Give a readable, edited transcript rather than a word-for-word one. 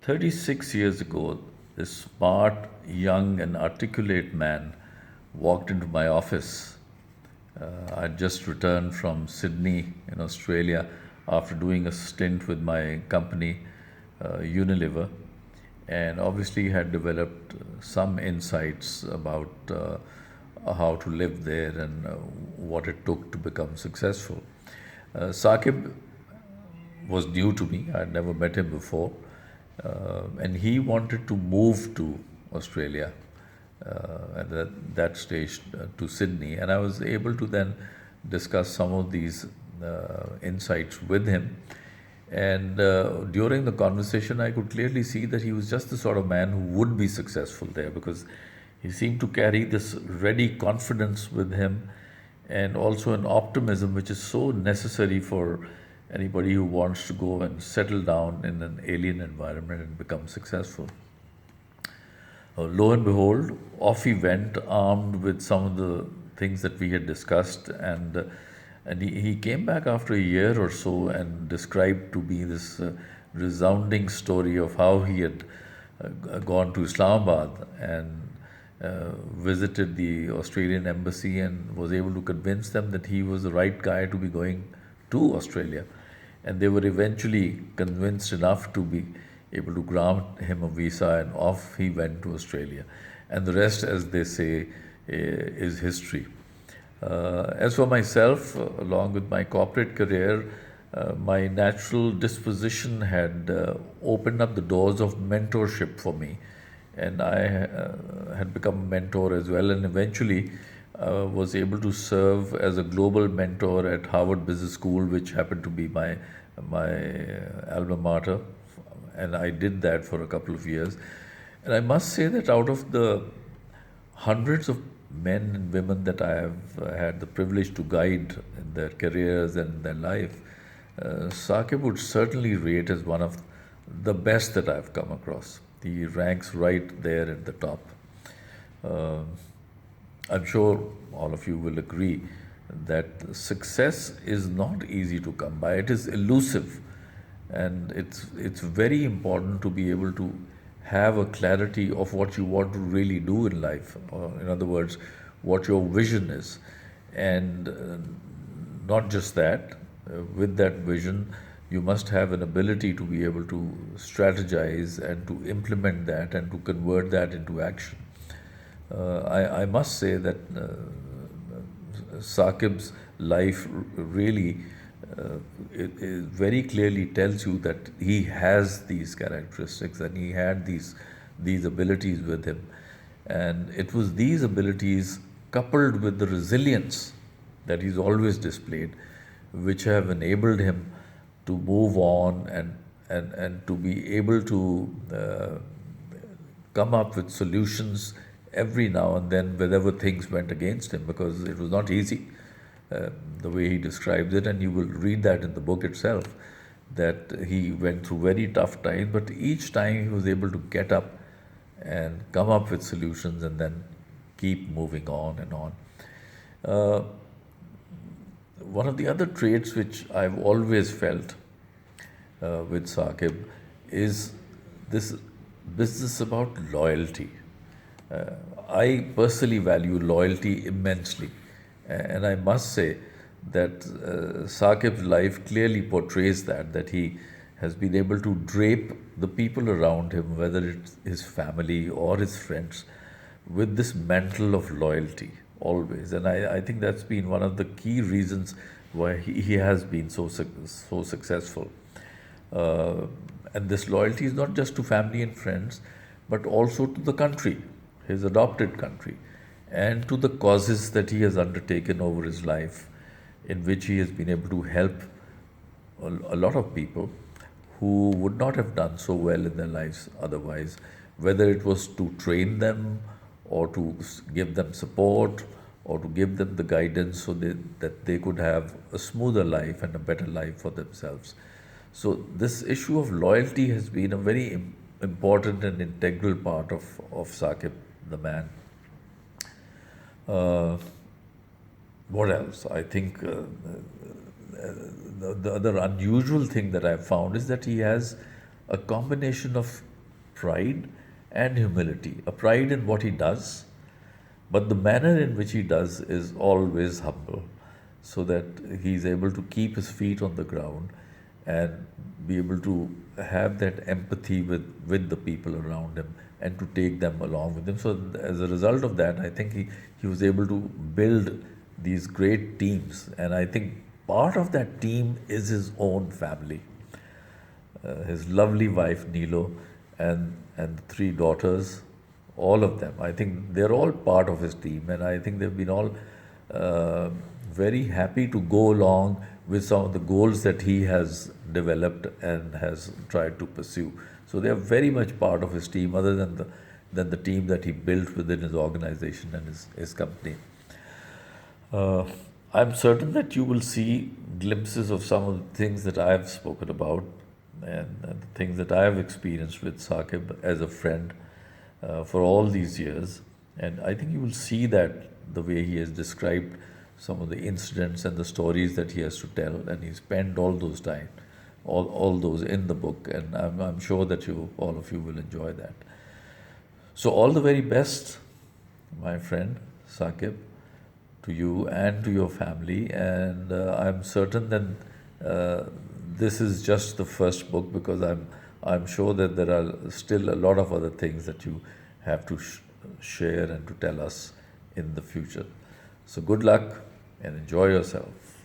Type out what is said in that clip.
36 years ago, this smart, young, and articulate man walked into my office. I'd just returned from Sydney in Australia after doing a stint with my company, Unilever, and obviously had developed some insights about how to live there and what it took to become successful. Sakib was new to me. I'd never met him before. And he wanted to move to Australia at that stage to Sydney. And I was able to then discuss some of these insights with him. And during the conversation, I could clearly see that he was just the sort of man who would be successful there because he seemed to carry this ready confidence with him and also an optimism which is so necessary for anybody who wants to go and settle down in an alien environment and become successful. Lo and behold, off he went, armed with some of the things that we had discussed, and he came back after a year or so and described to me this resounding story of how he had gone to Islamabad and visited the Australian embassy and was able to convince them that he was the right guy to be going to Australia. And they were eventually convinced enough to be able to grant him a visa, and off he went to Australia. And the rest, as they say, is history. As for myself, along with my corporate career, my natural disposition had opened up the doors of mentorship for me. And I had become a mentor as well, and eventually was able to serve as a global mentor at Harvard Business School, which happened to be my alma mater, and I did that for a couple of years. And I must say that out of the hundreds of men and women that I have had the privilege to guide in their careers and their life, Sakib would certainly rate as one of the best that I've come across. He ranks right there at the top. I'm sure all of you will agree that success is not easy to come by. It is elusive, and it's very important to be able to have a clarity of what you want to really do in life, or in other words, what your vision is. And not just that, with that vision, you must have an ability to be able to strategize and to implement that and to convert that into action. I must say that Sakib's life really it very clearly tells you that he has these characteristics and he had these abilities with him. And it was these abilities coupled with the resilience that he's always displayed, which have enabled him to move on and to be able to come up with solutions every now and then whenever things went against him, because it was not easy, the way he describes it, and you will read that in the book itself, that he went through very tough times, but each time he was able to get up and come up with solutions and then keep moving on and on. One of the other traits which I've always felt with Sakib is this business about loyalty. I personally value loyalty immensely, and I must say that Sakib's life clearly portrays that he has been able to drape the people around him, whether it's his family or his friends, with this mantle of loyalty always. And I think that's been one of the key reasons why he has been so successful. And this loyalty is not just to family and friends, but also to the country, his adopted country, and to the causes that he has undertaken over his life, in which he has been able to help a lot of people who would not have done so well in their lives otherwise, whether it was to train them or to give them support or to give them the guidance so that they could have a smoother life and a better life for themselves. So this issue of loyalty has been a very important and integral part of Sakib, the man. What else? I think the other unusual thing that I've found is that he has a combination of pride and humility. A pride in what he does, but the manner in which he does is always humble, so that he's able to keep his feet on the ground and be able to have that empathy with the people around him and to take them along with him. So as a result of that, I think he was able to build these great teams. And I think part of that team is his own family. His lovely wife Nilo and the three daughters, all of them. I think they're all part of his team, and I think they've been all very happy to go along with some of the goals that he has developed and has tried to pursue. So they are very much part of his team, other than the team that he built within his organization and his company. I'm certain that you will see glimpses of some of the things that I have spoken about, and the things that I have experienced with Sakib as a friend for all these years. And I think you will see that the way he has described some of the incidents and the stories that he has to tell, and he spent all those time, all those in the book, and I'm sure that all of you will enjoy that. So all the very best, my friend Sakib, to you and to your family, and I'm certain that this is just the first book, because I'm sure that there are still a lot of other things that you have to share and to tell us in the future. So good luck and enjoy yourself.